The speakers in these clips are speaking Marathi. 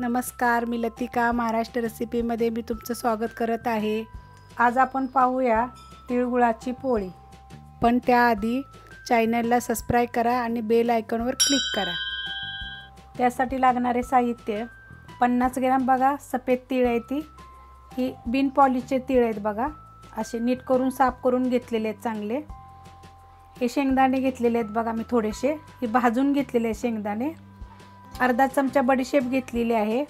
नमस्कार, मी लतिका महाराष्ट्र रेसिपीमध्ये मी तुमचं स्वागत करत आहे। आज आपण पाहूया तिळगुळाची पोळी। पण त्याआधी चॅनलला सबस्क्राइब करा आणि बेल आयकॉनवर क्लिक करा। त्यासाठी लागणारे साहित्य 50 ग्रॅम बघा सफेद तीळ आहेत, ही बिन पॉलिशचे तीळ आहेत बघा, असे नीट करून साफ करून घेतलेले आहेत चांगले। हे शेंगदाणे घेतलेले आहेत बघा मी थोडेसे, हे भाजून घेतलेले शेंगदाणे। अर्धा चमचा बडीशेप घेतलेली आहे।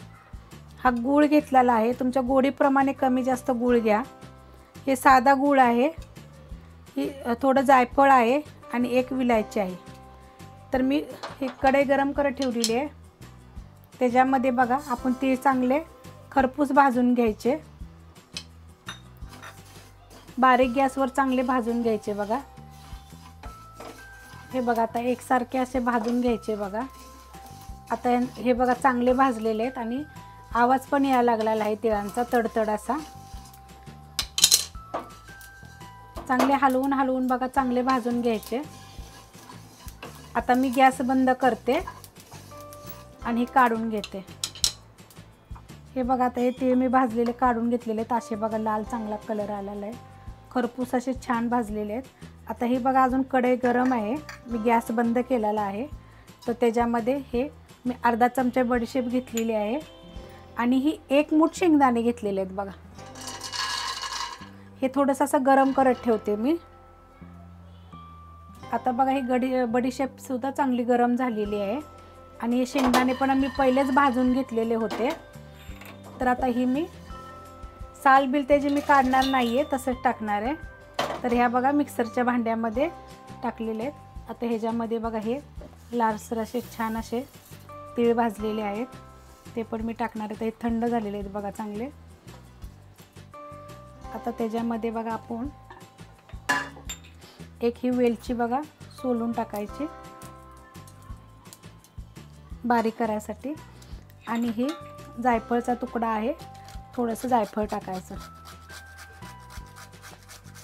हा गूळ घेतलेला आहे, तुमच्या गोडीप्रमाणे कमी जास्त गूळ घ्या। हे साधा गूळ आहे, ही थोडं जायफळ आहे आणि एक विलायची आहे। तर मी हे कढई गरम करत ठेवलेली आहे, त्याच्यामध्ये बघा आपण तीळ चांगले खरपूस भाजून घ्यायचे। बारीक गॅसवर चांगले भाजून घ्यायचे बघा। हे बघा आता एकसारखे असे भाजून घ्यायचे बघा। आता हे बघा चांगले भाजलेले आहेत आणि आवाज पण यायला लागलेला आहे तिळांचा तडतड असा। चांगले हलवून बघा चांगले भाजून घ्यायचे। आता मी गॅस बंद करते आणि काढून घेते। हे बघा आता हे तीळ मी भाजलेले काढून घेतलेले आहेत, असे बघा लाल चांगला कलर आलेला आहे, खरपूस असे छान भाजलेले आहेत। आता हे बघा अजून कढई गरम आहे, मी गॅस बंद केलेला आहे। तर त्याच्यामध्ये हे मी अर्धा चमचा बडीशेप घेतलेली आहे आणि ही एक मूठ शेंगदाणे घेतलेले आहेत बघा। हे थोडंसं असं गरम करत ठेवते मी। आता बघा ही बडीशेप सुद्धा चांगली गरम झालेली आहे आणि हे शेंगदाणे पण मी पहिलेच भाजून घेतलेले होते। तर आता ही मी साल बिल त्याची मी काढणार नाही आहे, तसंच टाकणार आहे। तर ह्या बघा मिक्सरच्या भांड्यामध्ये टाकलेले आहेत। आता ह्याच्यामध्ये बघा हे लालसर असे छान असे तीळ भाजलेले आहेत, ते पण मी टाकणार आहे। हे थंड झालेले आहेत बघा चांगले। आता त्याच्यामध्ये बघा आपण एक ही वेलची बघा सोलून टाकायची बारीक करायसाठी, आणि हे जायफळचा तुकडा आहे, थोडंसं जायफळ टाकायचं।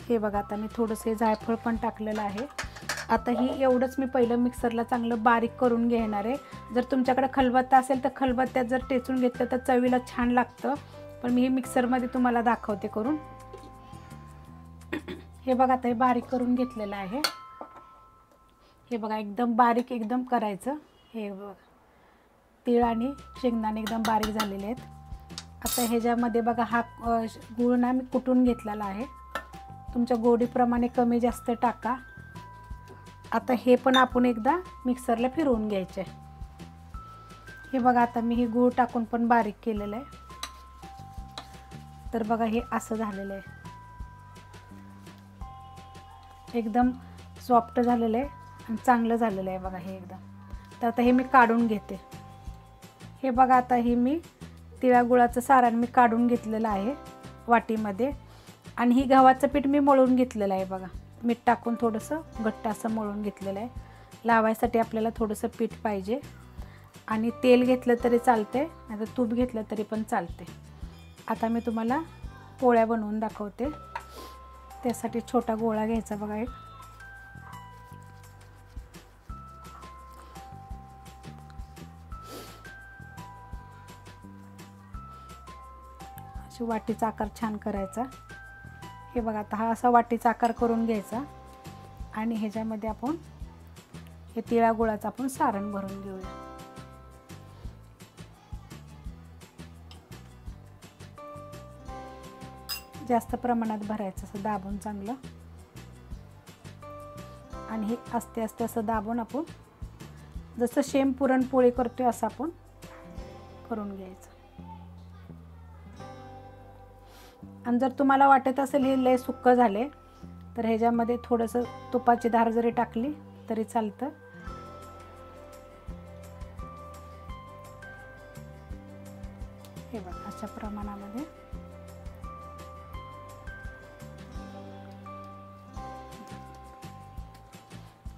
हे बघा आता मी थोडंसं जायफळ पण टाकलेलं आहे। आता ही एवढंच मी पहिलं मिक्सरला चांगलं बारीक करून घेणार आहे। जर तुमच्याकडे खलबत्ता असेल तर खलबत्त्यात जर टेचून घेतलं तर चवीला छान लागतं, पण मी हे मिक्सरमध्ये तुम्हाला दाखवते करून। हे बघा आता हे बारीक करून घेतलेलं आहे। हे बघा एकदम बारीक एकदम करायचं। हे बघा तीळ आणि शेंगदाणे एकदम बारीक झालेले आहेत। आता ह्याच्यामध्ये बघा हा गूळ ना मी कुटून घेतलेला आहे, तुमच्या गोडीप्रमाणे कमी जास्त टाका। आता हे पण आपण एकदा मिक्सरला फिरवून घ्यायचे। हे बघा आता मी हे गूळ टाकून पण बारीक केलेलं आहे। तर बघा हे असं झालेलं आहे, एकदम सॉफ्ट झालेलं आहे आणि चांगलं झालेलं आहे बघा हे एकदम। तर आता हे मी काढून घेते। हे बघा आता हे मी तिळागुळाचं सारण मी काढून घेतलेलं आहे वाटीमध्ये, आणि ही गव्हाचं पीठ मी मळून घेतलेलं आहे बघा, मीठ टाकून थोडंसं घट्ट असं मळून घेतलेलं आहे। लावायसाठी आपल्याला थोडंसं पीठ पाहिजे, आणि तेल घेतलं तरी चालते, नाहीतर तूप घेतलं तरी पण चालते। आता मी तुम्हाला पोळ्या बनवून दाखवते। त्यासाठी छोटा गोळा घ्यायचा बघा एक, अशी वाटीचा आकार छान करायचा। हे बघा आता हा असा वाटीचा आकार करून घ्यायचा, आणि ह्याच्यामध्ये आपण हे तिळागुळाचं आपण सारण भरून घेऊया। जास्त प्रमाणात भरायचं असं दाबून चांगलं, आणि हे आस्ते आस्ते असं दाबून आपण जसं शेम पुरणपोळी करतोय असं आपण करून घ्यायचं। आणि जर तुम्हाला वाटत असेल हे लय सुक्क झाले तर ह्याच्यामध्ये थोडंसं तुपाची धार जरी टाकली तरी चालतं। हे बघा अशा प्रमाणामध्ये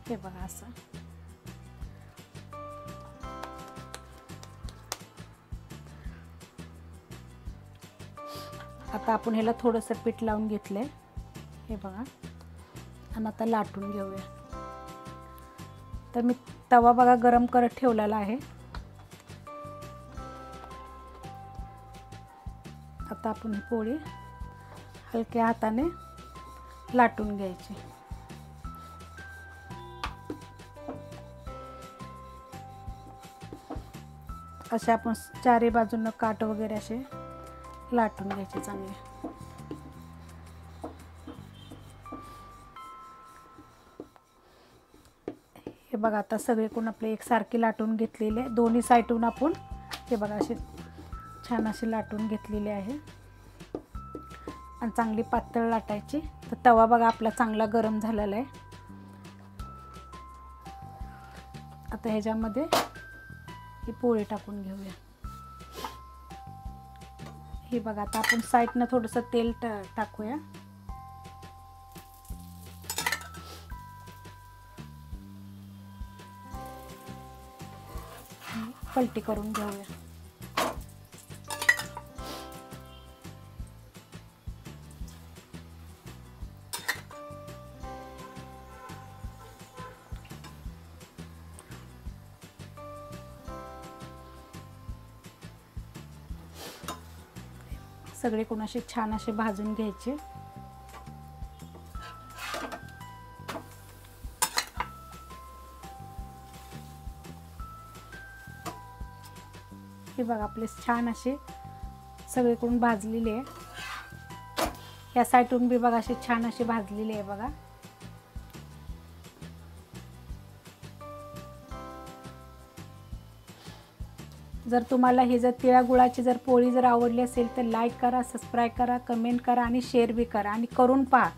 हे बघा असं। आता आपण ह्याला थोडंसं पीठ लावून घेतलंय, हे बघा, आणि आता लाटून घेऊया। तर मी तवा बघा गरम करत ठेवलेला आहे, आता आपण ही पोळी हलक्या हाताने लाटून घ्यायची. असे आपण चारी बाजूनं काठ वगैरे असे लाटून घ्यायचे चांगले. हे बघा आता सगळीकडून आपले एकसारखे लाटून घेतलेले, दोन्ही साईडून आपण हे बघा असे छान असे लाटून घेतलेले आहे. आणि चांगली पातळ लाटायची. तर तवा बघा आपला चांगला गरम झालेला आहे. आता ह्याच्यामध्ये ही पोळी टाकून घेऊया. हे बघा आता आपण साईडनं थोडंसं तेल टाकूया. पलटी करून घेऊया. सगळे कोणाशी छान असे भाजून घ्यायचे. हे बघा आपले छान असे सगळीकडून भाजलेले आहे. या साईडून बी बघा असे छान असे भाजलेले आहे बघा. जर तुम्हाला हे जर तिळागुळाची जर पोळी जर आवडली असेल तर लाईक करा, सबस्क्राईब करा, कमेंट करा आणि शेअर बी करा आणि करून पहा.